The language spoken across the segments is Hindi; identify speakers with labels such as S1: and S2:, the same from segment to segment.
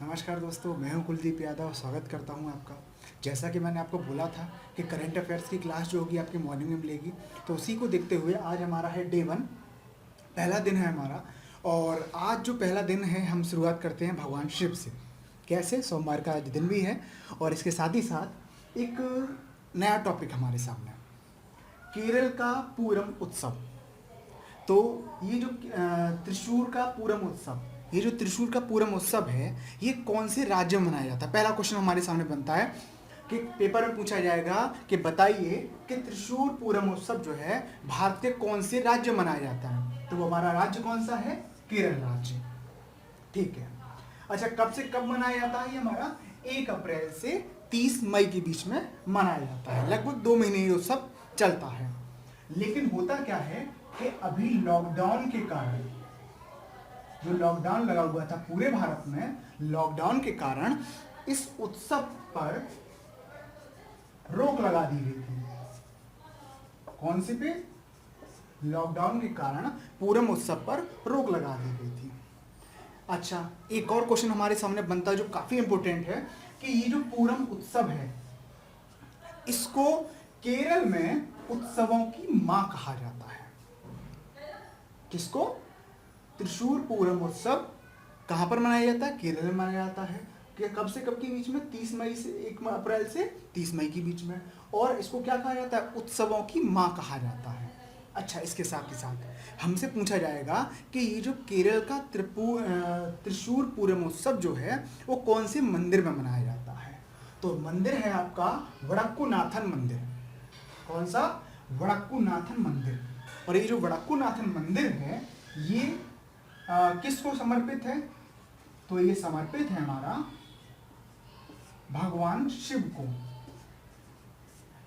S1: नमस्कार दोस्तों, मैं हूं कुलदीप यादव। स्वागत करता हूं आपका। जैसा कि मैंने आपको बोला था कि करंट अफेयर्स की क्लास जो होगी आपकी मॉर्निंग में मिलेगी, तो उसी को देखते हुए आज हमारा है डे 1, पहला दिन है हमारा। और आज जो पहला दिन है हम शुरुआत करते हैं भगवान शिव से। कैसे? सोमवार का आज दिन भी है और इसके साथ ही साथ एक नया टॉपिक हमारे सामने है, केरल का पूरम उत्सव। तो ये जो त्रिशूर का पूरम उत्सव, ये जो त्रिशूर का पूरम उत्सव है, ये कौन से राज्य में मनाया जाता है? पहला क्वेश्चन हमारे सामने बनता है कि पेपर में पूछा जाएगा कि बताइए कि त्रिशूर पूरम उत्सव जो है भारत के कौन से राज्य में मनाया जाता है? तो वो हमारा राज्य कौन सा है? केरल राज्य। ठीक है। अच्छा, कब से कब मनाया जाता है? ये हमारा 1 अप्रैल से 30 मई के बीच में मनाया जाता है। लगभग 2 महीने ये उत्सव चलता है। लेकिन होता क्या है कि अभी लॉकडाउन के कारण, जो लॉकडाउन लगा हुआ था पूरे भारत में, लॉकडाउन के कारण इस उत्सव पर रोक लगा दी गई थी। कौन सी पे? लॉकडाउन के कारण पूरम उत्सव पर रोक लगा दी गई थी। अच्छा, एक और क्वेश्चन हमारे सामने बनता है जो काफी इंपॉर्टेंट है कि ये जो पूरम उत्सव है, इसको केरल में उत्सवों की मां कहा जाता है। किसको? त्रिशूर पूरम उत्सव कहां पर मनाया जाता है? केरल में मनाया जाता है। कि कब से कब के बीच में? 30 मई से 1 अप्रैल से 30 मई के बीच में। और इसको क्या कहा जाता है? उत्सवों की मां कहा जाता है। अच्छा, इसके साथ ही साथ हमसे पूछा जाएगा कि ये जो केरल का त्रिशूर पूरम उत्सव जो है वो कौन से मंदिर में मनाया जाता है? तो मंदिर है आपका वडक्कुनाथन मंदिर। कौन सा? वडक्कुनाथन मंदिर। और ये जो वडक्कुनाथन मंदिर है, ये किसको समर्पित है? तो ये समर्पित है हमारा भगवान शिव को।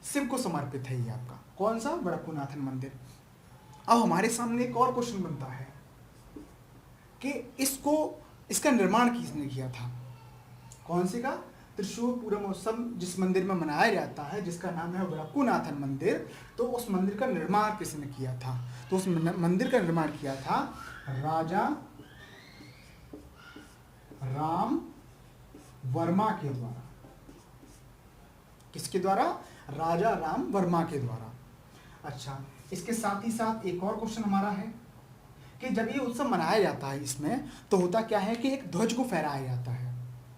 S1: शिव को समर्पित है ये आपका। कौन सा? वडक्कुनाथन मंदिर। अब हमारे सामने एक और क्वेश्चन बनता है कि इसका निर्माण किसने किया था? कौन से का? त्रिशूर पूरम उत्सव जिस मंदिर में मनाया जाता है, जिसका नाम है वडक्कुनाथन मंदिर, तो उस मंदिर का निर्माण किसने किया था? तो उस मंदिर का निर्माण किया था राजा राम वर्मा के द्वारा। किसके द्वारा? राजा राम वर्मा के द्वारा। अच्छा, इसके साथ ही साथ एक और क्वेश्चन हमारा है कि जब ये उत्सव मनाया जाता है, इसमें तो होता क्या है कि एक ध्वज को फहराया जाता है।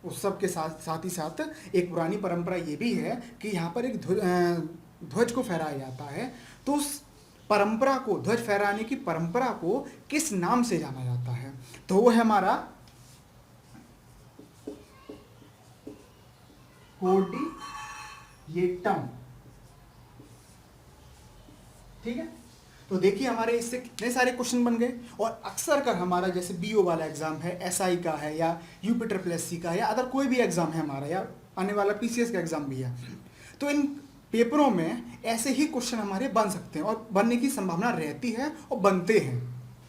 S1: उत्सव के साथ ही साथ एक पुरानी परंपरा ये भी है कि यहाँ पर एक ध्वज को फहराया जाता है। तो उस परंपरा को, ध्वज फहराने की परंपरा को किस नाम से जाना जाता है? तो वो है हमारा कोडियेट्टम। ठीक है। तो देखिए हमारे इससे कितने सारे क्वेश्चन बन गए। और अक्सर कर हमारा जैसे बीओ वाला एग्जाम है, एसआई का है, या यूपी का है, या अदर कोई भी एग्जाम है हमारा, या आने वाला पीसीएस का एग्जाम भी है, तो इन पेपरों में ऐसे ही क्वेश्चन हमारे बन सकते हैं और बनने की संभावना रहती है और बनते हैं।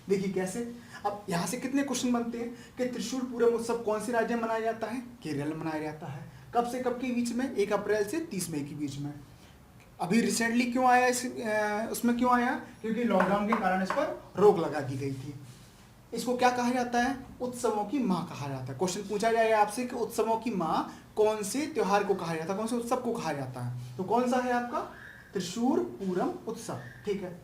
S1: देखिए कैसे। अब यहाँ से कितने क्वेश्चन बनते हैं कि त्रिशूर पूरम उत्सव कौन से राज्य में मनाया जाता है? केरल में मनाया जाता है। कब से कब के बीच में? 1 अप्रैल से 30 मई के बीच में। अभी रिसेंटली क्यों आया उसमें क्यों आया? क्योंकि लॉकडाउन के कारण इस पर रोक लगा दी गई थी। इसको क्या कहा जाता है? उत्सवों की मां कहा जाता है। क्वेश्चन पूछा जाएगा आपसे कि उत्सवों की मां कौन से त्योहार को कहा जाता है, कौन से उत्सव को कहा जाता है? तो कौन सा है आपका? त्रिशूर पूरम उत्सव। ठीक है।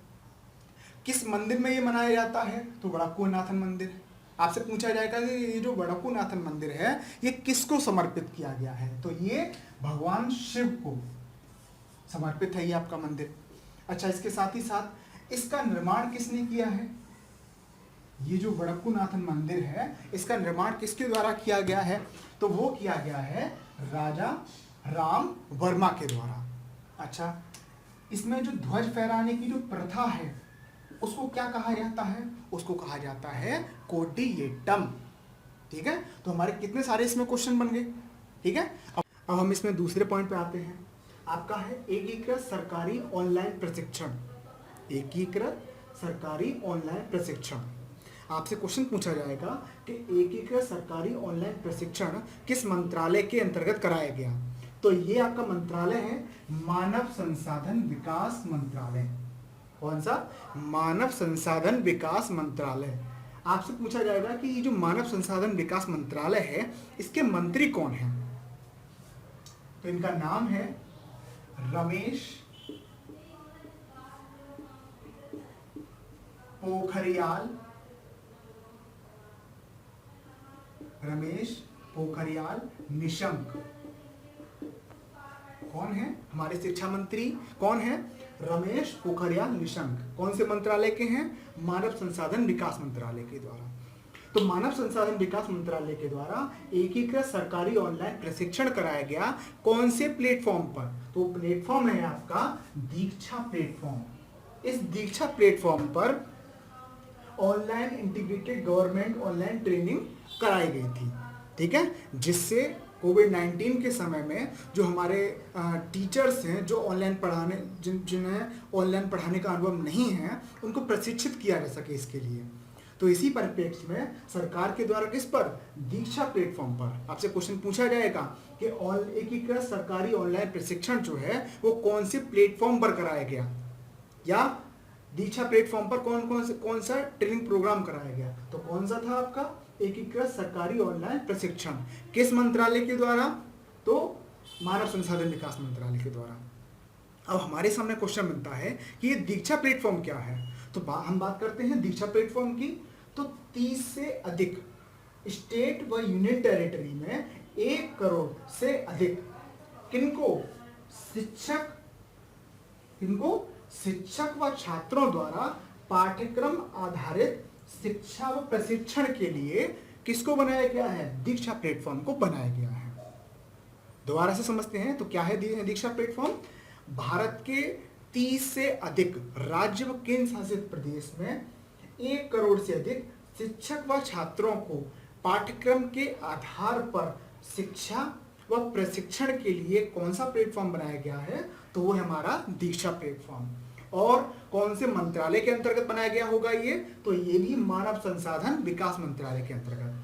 S1: किस मंदिर में ये मनाया जाता है? तो वडक्कुनाथन मंदिर। आपसे पूछा जाएगा कि ये जो वडक्कुनाथन मंदिर है ये किसको समर्पित किया गया है? तो ये भगवान शिव को समर्पित है ये आपका मंदिर। अच्छा, इसके साथ ही साथ इसका निर्माण किसने किया है? ये जो वडक्कुनाथन मंदिर है, इसका निर्माण किसके द्वारा किया गया है? तो वो किया गया है राजा राम वर्मा के द्वारा। अच्छा, इसमें जो ध्वज फहराने की जो प्रथा है उसको क्या कहा जाता है? उसको कहा जाता है कोडियेट्टम। ठीक है। तो हमारे कितने सारे इसमें क्वेश्चन बन गए। ठीक है। अब हम इसमें दूसरे पॉइंट पे आते हैं। आपका है एकीकृत सरकारी ऑनलाइन प्रशिक्षण। एकीकृत सरकारी ऑनलाइन प्रशिक्षण। आपसे क्वेश्चन पूछा जाएगा कि एकीकृत सरकारी ऑनलाइन प्रशिक्षण किस मंत्रालय के अंतर्गत कराया गया? तो ये आपका मंत्रालय है मानव संसाधन विकास मंत्रालय। कौन सा? मानव संसाधन विकास मंत्रालय। आपसे पूछा जाएगा कि ये जो मानव संसाधन विकास मंत्रालय है इसके मंत्री कौन हैं। तो इनका नाम है रमेश पोखरियाल निशंक। कौन है हमारे शिक्षा मंत्री, कौन है? रमेश पोखरियाल निशंक। कौन से मंत्रालय के हैं? मानव संसाधन विकास मंत्रालय के द्वारा। तो मानव संसाधन विकास मंत्रालय के द्वारा एकीकृत सरकारी ऑनलाइन प्रशिक्षण कराया गया कौन से प्लेटफॉर्म पर? तो प्लेटफॉर्म है आपका दीक्षा प्लेटफॉर्म। इस दीक्षा प्लेटफॉर्म पर online integrated government online training कराई गई थी, ठीक है, जिससे कोविड-19 के समय में जो हमारे टीचर्स हैं जो ऑनलाइन पढ़ाने जिन्हें ऑनलाइन पढ़ाने का अनुभव नहीं है उनको प्रशिक्षित किया जा सके इसके लिए। तो इसी परिप्रेक्ष्य में सरकार के द्वारा किस पर? दीक्षा प्लेटफॉर्म पर आपसे क्वेश्चन पूछा जाएगा कि एकीकृत सरकारी ऑनलाइन प्रशिक्षण जो है वो कौन से प्लेटफॉर्म पर कराया गया, या दीक्षा प्लेटफॉर्म पर कौन सा ट्रेनिंग प्रोग्राम कराया गया। तो कौन सा था आपका? एकीकृत सरकारी ऑनलाइन प्रशिक्षण। किस मंत्रालय के द्वारा? तो मानव संसाधन विकास मंत्रालय के द्वारा। अब हमारे सामने क्वेश्चन बनता है कि ये दीक्षा प्लेटफॉर्म क्या है। तो हम बात करते हैं दीक्षा प्लेटफॉर्म की। तो 30 से अधिक स्टेट व यूनियन टेरिटरी में 1 करोड़ से अधिक किनको? शिक्षक व छात्रों द्वारा पाठ्यक्रम आधारित शिक्षा व प्रशिक्षण के लिए किसको बनाया गया है? दीक्षा प्लेटफॉर्म को बनाया गया है। दोबारा से समझते हैं तो क्या है दीक्षा प्लेटफॉर्म? भारत के 30 से अधिक राज्य व केंद्र शासित प्रदेश में 1 करोड़ से अधिक शिक्षक व छात्रों को पाठ्यक्रम के आधार पर शिक्षा व प्रशिक्षण के लिए कौन सा प्लेटफॉर्म बनाया गया है? तो वो है हमारा दीक्षा प्लेटफॉर्म। और कौन से मंत्रालय के अंतर्गत बनाया गया होगा ये? तो ये भी मानव संसाधन विकास मंत्रालय के अंतर्गत।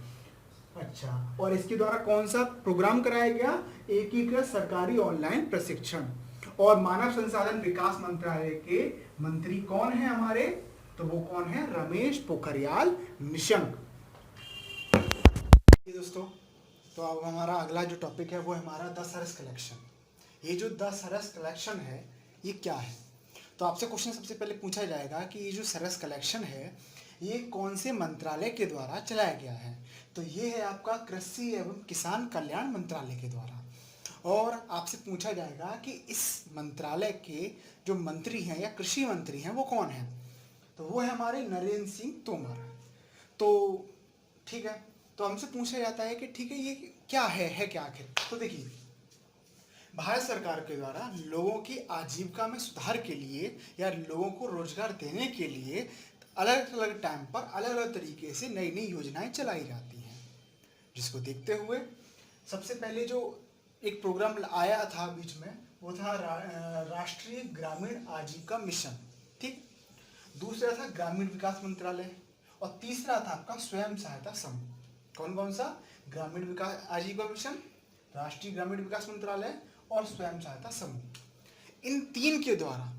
S1: अच्छा, और इसके द्वारा कौन सा प्रोग्राम कराया गया? एकीकृत सरकारी ऑनलाइन प्रशिक्षण। और मानव संसाधन विकास मंत्रालय के मंत्री कौन है हमारे? तो वो कौन है? रमेश पोखरियाल निशंक। दोस्तों, तो अब हमारा अगला जो टॉपिक है वो है हमारा दशहरस कलेक्शन। ये जो दशहरस कलेक्शन है ये क्या है? तो आपसे क्वेश्चन सबसे पहले पूछा जाएगा कि ये जो सरस कलेक्शन है ये कौन से मंत्रालय के द्वारा चलाया गया है? तो ये है आपका कृषि एवं किसान कल्याण मंत्रालय के द्वारा। और आपसे पूछा जाएगा कि इस मंत्रालय के जो मंत्री हैं या कृषि मंत्री हैं वो कौन हैं? तो वो है हमारे नरेंद्र सिंह तोमर। तो ठीक है, तो हमसे पूछा जाता है कि ठीक है ये क्या है क्या आखिर? तो देखिए, भारत सरकार के द्वारा लोगों की आजीविका में सुधार के लिए या लोगों को रोजगार देने के लिए अलग अलग टाइम पर अलग अलग तरीके से नई नई योजनाएं चलाई जाती हैं, जिसको देखते हुए सबसे पहले जो एक प्रोग्राम आया था बीच में वो था राष्ट्रीय ग्रामीण आजीविका मिशन, ठीक। दूसरा था ग्रामीण विकास मंत्रालय और तीसरा था आपका स्वयं सहायता समूह। कौन कौन सा? ग्रामीण विकास आजीविका मिशन, राष्ट्रीय ग्रामीण विकास मंत्रालय और स्वयं सहायता समूह। इन तीन के द्वारा,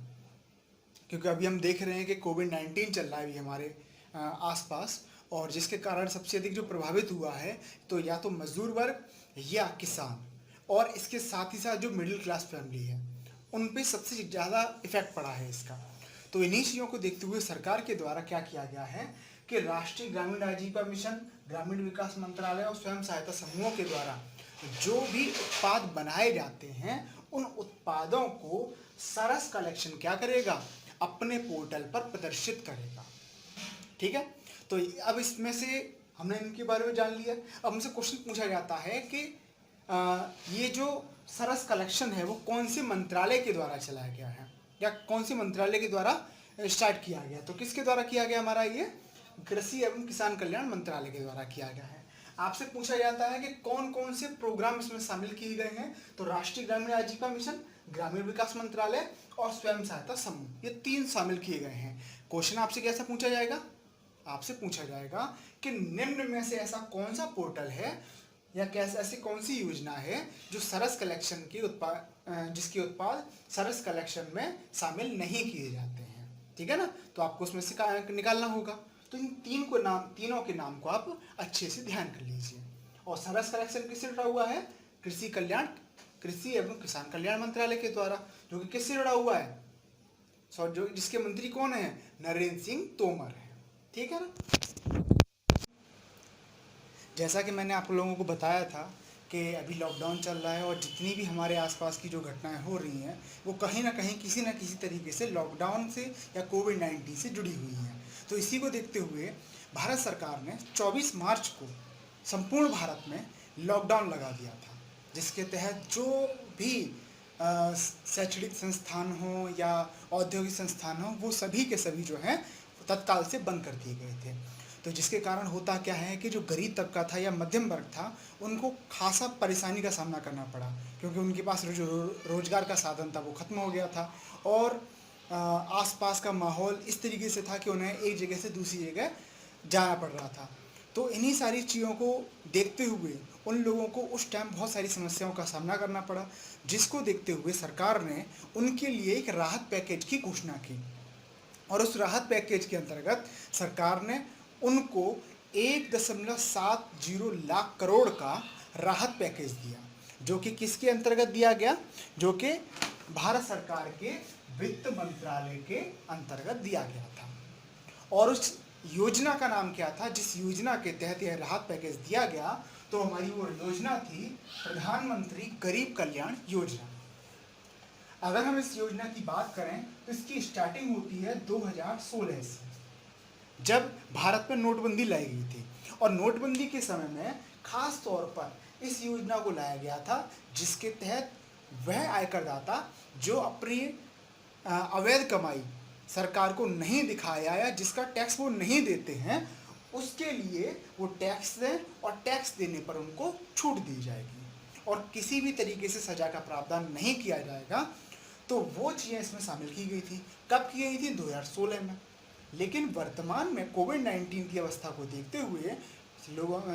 S1: क्योंकि अभी हम देख रहे हैं कि कोविड-19 चल रहा है अभी हमारे आसपास, और जिसके कारण सबसे अधिक जो प्रभावित हुआ है तो या तो मजदूर वर्ग या किसान, और इसके साथ ही साथ जो मिडिल क्लास फैमिली है उन पे सबसे ज़्यादा इफेक्ट पड़ा है इसका। तो इन्हीं चीज़ों को देखते हुए सरकार के द्वारा क्या किया गया है कि राष्ट्रीय ग्रामीण आजीविका मिशन, ग्रामीण विकास मंत्रालय और स्वयं सहायता समूहों के द्वारा जो भी उत्पाद बनाए जाते हैं उन उत्पादों को सरस कलेक्शन क्या करेगा? अपने पोर्टल पर प्रदर्शित करेगा, ठीक है। तो अब इसमें से हमने इनके बारे में जान लिया। अब हमसे क्वेश्चन पूछा जाता है कि ये जो सरस कलेक्शन है वो कौन से मंत्रालय के द्वारा चलाया गया है या कौन से मंत्रालय के द्वारा स्टार्ट किया गया? तो किसके द्वारा किया गया? हमारा ये कृषि एवं किसान कल्याण मंत्रालय के द्वारा किया गया है। आपसे पूछा जाता है कि कौन कौन से प्रोग्राम इसमें शामिल किए गए हैं? तो राष्ट्रीय ग्रामीण आजीविका मिशन, ग्रामीण विकास मंत्रालय और स्वयं सहायता समूह, ये तीन शामिल किए गए हैं। क्वेश्चन आपसे कैसा पूछा जाएगा? आपसे पूछा जाएगा कि निम्न में से ऐसा कौन सा पोर्टल है या कैसे ऐसी कौन सी योजना है जो सरस कलेक्शन की जिसके उत्पाद सरस कलेक्शन में शामिल नहीं किए जाते हैं, ठीक है ना। तो आपको उसमें से निकालना होगा। तो इन तीनों के नाम को आप अच्छे से ध्यान कर लीजिए। और सारा कलेक्शन किससे जुड़ा हुआ है? कृषि एवं किसान कल्याण मंत्रालय के द्वारा, जो कि किससे जुड़ा हुआ है? जो जिसके मंत्री कौन है? नरेंद्र सिंह तोमर है। ठीक है ना। जैसा कि मैंने आप लोगों को बताया था कि अभी लॉकडाउन चल रहा है और जितनी भी हमारे आसपास की जो घटनाएं हो रही हैं वो कहीं ना कहीं किसी न किसी तरीके से लॉकडाउन से या कोविड-19 से जुड़ी हुई हैं। तो इसी को देखते हुए भारत सरकार ने 24 मार्च को संपूर्ण भारत में लॉकडाउन लगा दिया था, जिसके तहत जो भी शैक्षणिक संस्थान हो या औद्योगिक संस्थान हो वो सभी के सभी जो हैं तत्काल से बंद कर दिए गए थे। तो जिसके कारण होता क्या है कि जो गरीब तबका था या मध्यम वर्ग था उनको खासा परेशानी का सामना करना पड़ा, क्योंकि उनके पास जो रोजगार का साधन था वो खत्म हो गया था और आसपास का माहौल इस तरीके से था कि उन्हें एक जगह से दूसरी जगह जाना पड़ रहा था। तो इन्हीं सारी चीज़ों को देखते हुए उन लोगों को उस टाइम बहुत सारी समस्याओं का सामना करना पड़ा, जिसको देखते हुए सरकार ने उनके लिए एक राहत पैकेज की घोषणा की। और उस राहत पैकेज के अंतर्गत सरकार ने उनको 1.70 लाख करोड़ का राहत पैकेज दिया, जो कि किसके अंतर्गत दिया गया? जो कि भारत सरकार के वित्त मंत्रालय के अंतर्गत दिया गया था। और उस योजना का नाम क्या था जिस योजना के तहत यह राहत पैकेज दिया गया? तो हमारी वो योजना थी प्रधानमंत्री गरीब कल्याण योजना। अगर हम इस योजना की बात करें तो इसकी स्टार्टिंग होती है 2016 से, जब भारत में नोटबंदी लाई गई थी। और नोटबंदी के समय में खास तौर पर इस योजना को लाया गया था जिसके तहत वह आयकरदाता जो अपनी अवैध कमाई सरकार को नहीं दिखाया या जिसका टैक्स वो नहीं देते हैं उसके लिए वो टैक्स दें और टैक्स देने पर उनको छूट दी जाएगी और किसी भी तरीके से सजा का प्रावधान नहीं किया जाएगा। तो वो चीज़ें इसमें शामिल की गई थी। कब की गई थी? 2016 में। लेकिन वर्तमान में कोविड-19 की अवस्था को देखते हुए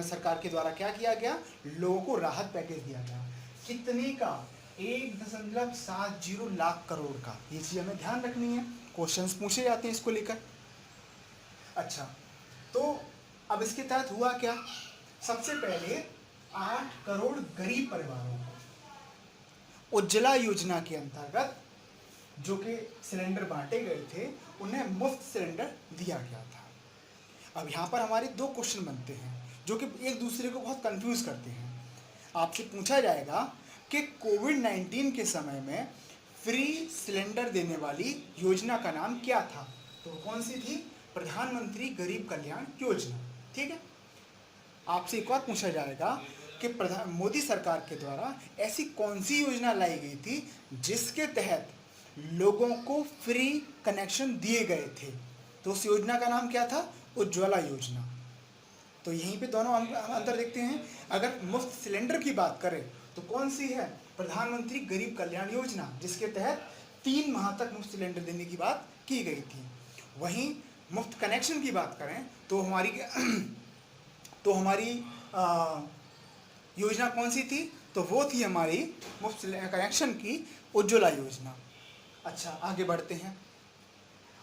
S1: सरकार के द्वारा क्या किया गया? लोगों को राहत पैकेज दिया गया। कितने का? 1.70 लाख करोड़ का। ये चीज़ हमें ध्यान रखनी है, क्वेश्चंस पूछे जाते हैं इसको लेकर। अच्छा, तो अब इसके तहत हुआ क्या? सबसे पहले 8 करोड़ गरीब परिवारों को उज्ज्वला योजना के अंतर्गत जो कि सिलेंडर बांटे गए थे उन्हें मुफ्त सिलेंडर दिया गया था। अब यहाँ पर हमारे दो क्वेश्चन बनते हैं जो कि एक दूसरे को बहुत कंफ्यूज करते हैं। आपसे पूछा जाएगा कि कोविड-19 के समय में फ्री सिलेंडर देने वाली योजना का नाम क्या था? तो कौन सी थी? प्रधानमंत्री गरीब कल्याण योजना। ठीक है। आपसे एक और पूछा जाएगा कि मोदी सरकार के द्वारा ऐसी कौन सी योजना लाई गई थी जिसके तहत लोगों को फ्री कनेक्शन दिए गए थे? तो उस योजना का नाम क्या था? उज्ज्वला योजना। तो यहीं पे दोनों हम अंतर देखते हैं। अगर मुफ्त सिलेंडर की बात करें तो कौन सी है? प्रधानमंत्री गरीब कल्याण योजना, जिसके तहत 3 माह तक मुफ्त सिलेंडर देने की बात की गई थी। वहीं मुफ्त कनेक्शन की बात करें तो हमारी योजना कौन सी थी? तो वो थी हमारी मुफ्त कनेक्शन की उज्ज्वला योजना। अच्छा, आगे बढ़ते हैं।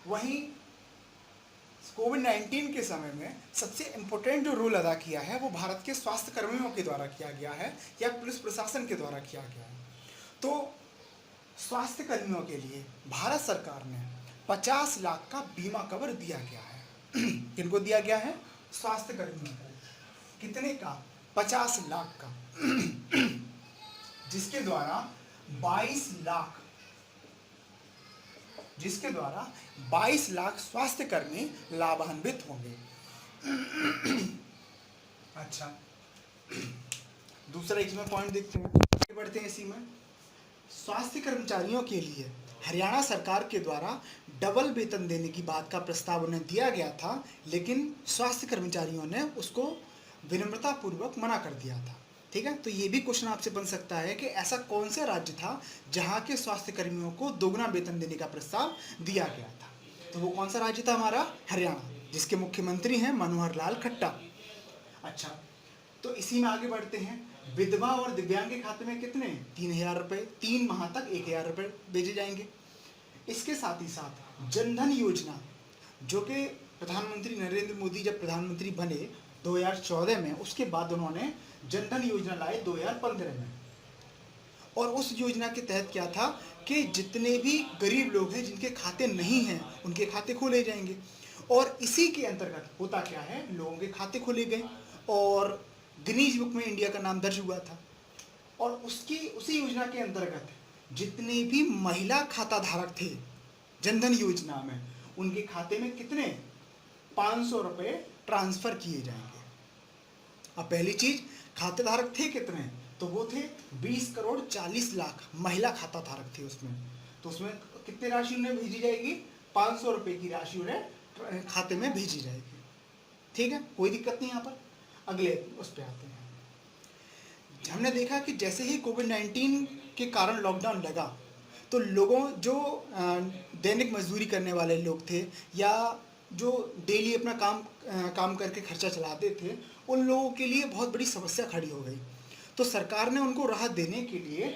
S1: वहीं कोविड-19 के समय में सबसे इम्पोर्टेंट जो रोल अदा किया है वो भारत के स्वास्थ्य कर्मियों के द्वारा किया गया है या पुलिस प्रशासन के द्वारा किया गया है। तो स्वास्थ्य कर्मियों के लिए भारत सरकार ने 50 लाख का बीमा कवर दिया गया है। किनको दिया गया है? स्वास्थ्य कर्मियों को। कितने का? 50 लाख का। जिसके द्वारा 22 लाख स्वास्थ्य कर्मी लाभान्वित होंगे। अच्छा, दूसरा इसमें पॉइंट देखते हैं, आगे बढ़ते हैं। इसी में स्वास्थ्य कर्मचारियों के लिए हरियाणा सरकार के द्वारा डबल वेतन देने की बात का प्रस्ताव उन्हें दिया गया था, लेकिन स्वास्थ्य कर्मचारियों ने उसको विनम्रतापूर्वक मना कर दिया था। ठीक है। तो ये भी क्वेश्चन आपसे बन सकता है कि ऐसा कौन सा राज्य था जहाँ के स्वास्थ्य कर्मियों को दोगुना वेतन देने का प्रस्ताव दिया गया था? तो वो कौन सा राज्य था? हमारा हरियाणा, जिसके मुख्यमंत्री हैं मनोहर लाल खट्टर। अच्छा, तो इसी में आगे बढ़ते हैं। विधवा और दिव्यांग के खाते में कितने? 3000 रुपये, 3 माह तक 1000 रुपये भेजे जाएंगे। इसके साथ ही साथ जनधन योजना, जो कि प्रधानमंत्री नरेंद्र मोदी जब प्रधानमंत्री बने 2014 में, उसके बाद उन्होंने जनधन योजना लाए 2015 में। और उस योजना के तहत क्या था कि जितने भी गरीब लोग हैं जिनके खाते नहीं हैं उनके खाते खोले जाएंगे। और इसी के अंतर्गत होता क्या है, लोगों के खाते खोले गए और गिनीज बुक में इंडिया का नाम दर्ज हुआ था। और उसी योजना के अंतर्गत जितने भी महिला खाता धारक थे जनधन योजना में, उनके खाते में कितने 500 रुपये ट्रांसफर किए जाएंगे। अब पहली चीज, खाते धारक थे कितने, तो वो थे 20 करोड़ 40 लाख महिला खाता धारक थे उसमें। तो उसमें कितनी राशि उन्हें भेजी जाएगी, 500 रुपये की राशि उन्हें खाते में भेजी जाएगी। ठीक है, कोई दिक्कत नहीं। यहाँ पर अगले उस पर आते हैं। हमने देखा कि जैसे ही कोविड-19 के कारण लॉकडाउन लगा तो लोगों जो दैनिक मजदूरी करने वाले लोग थे या जो डेली अपना काम करके खर्चा चलाते थे, उन लोगों के लिए बहुत बड़ी समस्या खड़ी हो गई। तो सरकार ने उनको राहत देने के लिए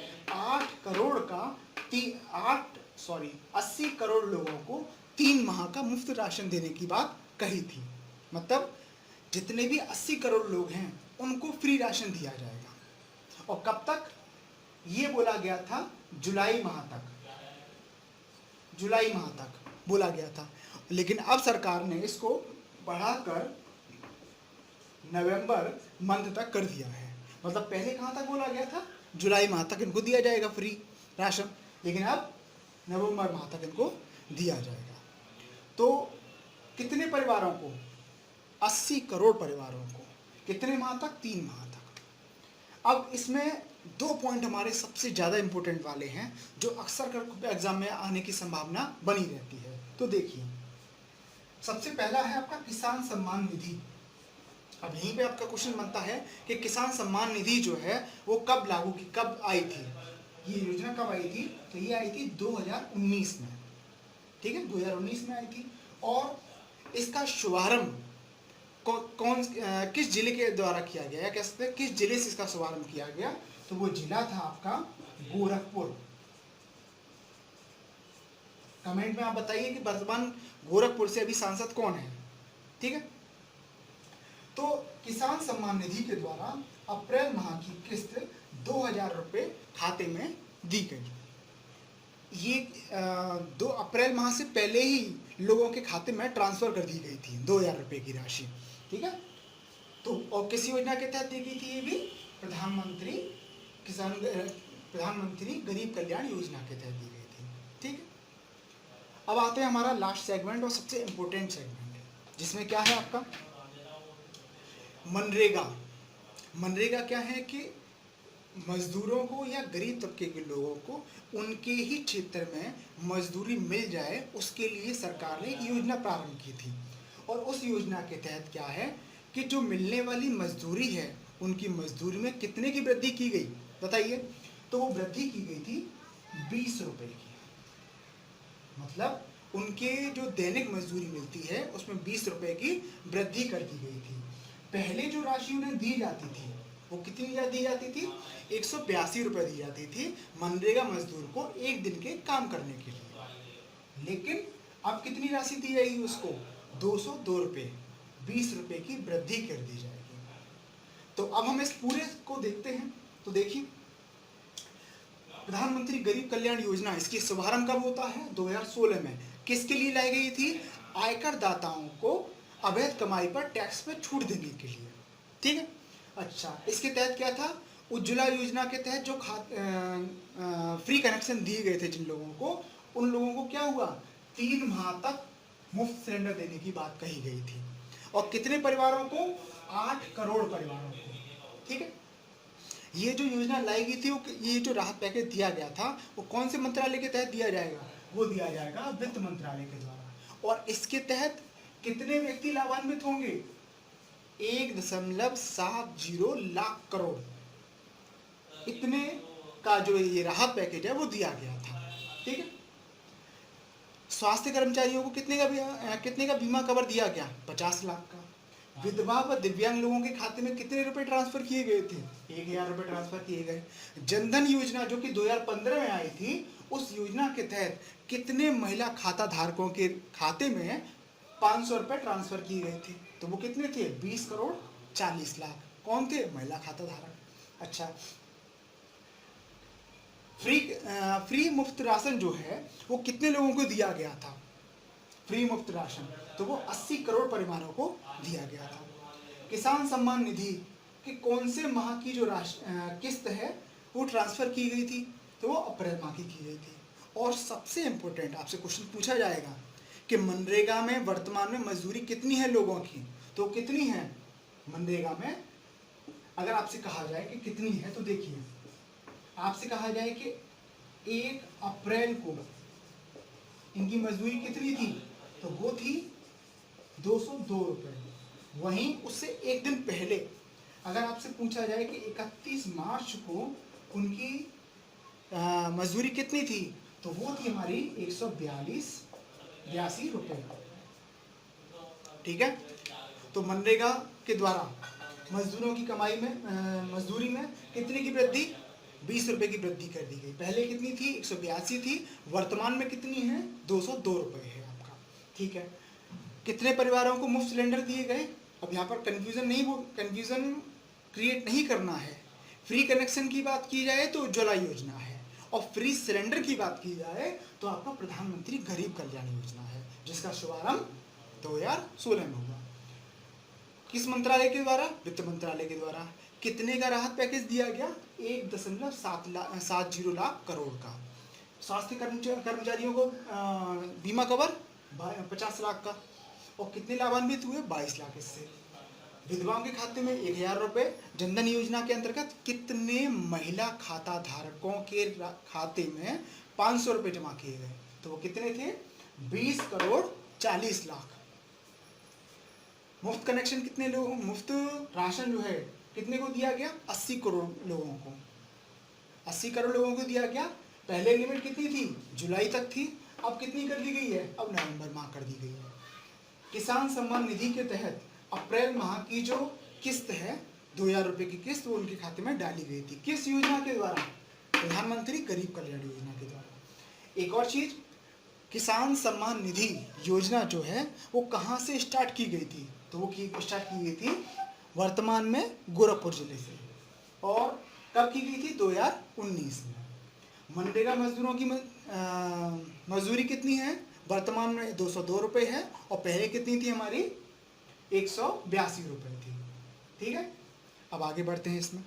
S1: 80 करोड़ लोगों को 3 माह का मुफ्त राशन देने की बात कही थी। मतलब जितने भी 80 करोड़ लोग हैं उनको फ्री राशन दिया जाएगा। और कब तक, ये बोला गया था जुलाई माह तक बोला गया था। लेकिन अब सरकार ने इसको बढ़ाकर नवंबर मंथ तक कर दिया है। मतलब पहले कहाँ तक बोला गया था, जुलाई माह तक इनको दिया जाएगा फ्री राशन, लेकिन अब नवंबर माह तक इनको दिया जाएगा। तो कितने परिवारों को, 80 करोड़ परिवारों को, कितने माह तक, 3 माह तक। अब इसमें 2 पॉइंट हमारे सबसे ज़्यादा इंपॉर्टेंट वाले हैं जो अक्सर एग्जाम में आने की संभावना बनी रहती है। तो देखिए, सबसे पहला है आपका किसान सम्मान निधि। अब यहीं पे आपका क्वेश्चन बनता है कि किसान सम्मान निधि जो है वो कब कब आई थी, ये योजना कब आई थी, तो ये आई थी 2019 में। ठीक है, 2019 में आई थी। और इसका शुभारंभ किस जिले के द्वारा किया गया, या कह सकते हैं किस जिले से इसका शुभारंभ किया गया, तो वो जिला था आपका गोरखपुर। कमेंट में आप बताइए कि वर्तमान गोरखपुर से अभी सांसद कौन है। ठीक है, तो किसान सम्मान निधि के द्वारा अप्रैल माह की किस्त 2000 रुपये खाते में दी गई। ये 2 अप्रैल माह से पहले ही लोगों के खाते में ट्रांसफर कर दी गई थी 2000 रुपये की राशि। ठीक है, तो और किस योजना के तहत दी गई थी, ये भी प्रधानमंत्री गरीब कल्याण योजना के तहत दी गई थी। ठीक है, अब आते हैं हमारा लास्ट सेगमेंट और सबसे इम्पोर्टेंट सेगमेंट, जिसमें क्या है आपका मनरेगा। मनरेगा क्या है कि मजदूरों को या गरीब तबके के लोगों को उनके ही क्षेत्र में मजदूरी मिल जाए, उसके लिए सरकार ने एक योजना प्रारंभ की थी। और उस योजना के तहत क्या है कि जो मिलने वाली मजदूरी है उनकी मजदूरी में कितने की वृद्धि की गई बताइए, तो वो वृद्धि की गई थी 20 रुपये की। मतलब उनके जो दैनिक मजदूरी मिलती है उसमें 20 रुपये की वृद्धि कर दी गई थी। पहले जो राशि उन्हें दी जाती थी वो कितनी दी जाती थी, 182 रुपये दी जाती थी मनरेगा मजदूर को एक दिन के काम करने के लिए। लेकिन अब कितनी राशि दी जाएगी उसको, 202 रुपये, 20 रुपये की वृद्धि कर दी जाएगी। तो अब हम इस पूरे को देखते हैं। तो देखिए, प्रधानमंत्री गरीब कल्याण योजना, इसकी शुभारंभ कब होता है, 2016 में। किसके लिए लाई गई थी, आयकर दाताओं को अवैध कमाई पर टैक्स पर छूट देने के लिए। ठीक है, अच्छा, इसके तहत क्या था, उज्ज्वला योजना के तहत जो फ्री कनेक्शन दिए गए थे जिन लोगों को, उन लोगों को क्या हुआ, 3 माह तक मुफ्त सिलेंडर देने की बात कही गई थी। और कितने परिवारों को, 8 करोड़ परिवारों को। ठीक है, ये जो योजना लाई गई थी, ये जो राहत पैकेज दिया गया था वो कौन से मंत्रालय के तहत दिया जाएगा, वो दिया जाएगा वित्त मंत्रालय के द्वारा। और इसके तहत कितने व्यक्ति लाभान्वित होंगे, 1.70 लाख करोड़, इतने का जो ये राहत पैकेज है वो दिया गया था। ठीक है, स्वास्थ्य कर्मचारियों को कितने का बीमा कवर दिया गया, 50 लाख का। विधवा व दिव्यांग लोगों के खाते में कितने रुपए ट्रांसफर किए गए थे, 1000 रुपये ट्रांसफर किए गए। जनधन योजना जो कि 2015 में आई थी, उस योजना के तहत कितने महिला खाता धारकों के खाते में 500 रुपये ट्रांसफर किए गए थे। तो वो कितने थे? 20 करोड़ 40 लाख। कौन थे? महिला खाता धारक। अच्छा, फ्री मुफ्त राशन जो है वो कितने लोगों को दिया गया था? फ्री मुफ्त राशन तो वो 80 करोड़ परिवारों को दिया गया था। किसान सम्मान निधि कि कौन से माह की जो किस्त है वो ट्रांसफर की गई थी? तो वो अप्रैल माह की गई थी। और सबसे इम्पोर्टेंट आपसे क्वेश्चन पूछा जाएगा कि मनरेगा में वर्तमान में मजदूरी कितनी है लोगों की? तो कितनी है मनरेगा में? अगर आपसे कहा जाए कि कितनी है, तो देखिए, आपसे कहा जाए कि 1 अप्रैल को इनकी मजदूरी कितनी थी? तो वो थी 202 रुपये। वहीं उससे एक दिन पहले अगर आपसे पूछा जाए कि 31 मार्च को उनकी मजदूरी कितनी थी? तो वो थी हमारी 182 रुपये। ठीक है, तो मनरेगा के द्वारा मजदूरों की कमाई में मजदूरी में कितने की वृद्धि? 20 रुपये की वृद्धि कर दी गई। पहले कितनी थी? 182 थी। वर्तमान में कितनी है? 202 रुपये है आपका। ठीक है, कितने परिवारों को मुफ्त सिलेंडर दिए गए? अब यहाँ पर कन्फ्यूज़न क्रिएट नहीं करना है। फ्री कनेक्शन की बात की जाए तो उज्ज्वला योजना है, और फ्री सिलेंडर की बात की जाए तो आपका प्रधानमंत्री गरीब कल्याण योजना है, जिसका शुभारंभ 2016 में हुआ। किस मंत्रालय के द्वारा? वित्त मंत्रालय के द्वारा। कितने का राहत पैकेज दिया गया? 1.70 लाख करोड़ का। स्वास्थ्य कर्मचारियों को बीमा कवर 50 लाख का। और कितने लाभान्वित हुए? 22 लाख इससे। विधवाओं के खाते में 1000 रुपये। जनधन योजना के अंतर्गत कितने महिला खाता धारकों के खाते में 500 रुपये जमा किए गए? तो वो कितने थे? 20 करोड़ 40 लाख। मुफ्त कनेक्शन कितने लोगों, मुफ्त राशन जो है कितने को दिया गया? 80 करोड़ लोगों को। 80 करोड़ लोगों को दिया गया। पहले लिमिट कितनी थी? जुलाई तक थी। अब कितनी कर दी गई है? अब नवंबर माह कर दी गई है। किसान सम्मान निधि के तहत अप्रैल माह की जो किस्त है 2000 रुपये की किस्त, वो उनके खाते में डाली गई थी। किस योजना के द्वारा? प्रधानमंत्री गरीब कल्याण योजना के द्वारा। एक और चीज, किसान सम्मान निधि योजना जो है वो कहाँ से स्टार्ट की गई थी? तो वो स्टार्ट की गई थी वर्तमान में गोरखपुर जिले से। और कब की गई थी? 2019 में। मनरेगा मजदूरों की मजदूरी कितनी है? वर्तमान में 202 रुपये है, और पहले कितनी थी हमारी? 182 रुपये थी। ठीक है, अब आगे बढ़ते हैं इसमें।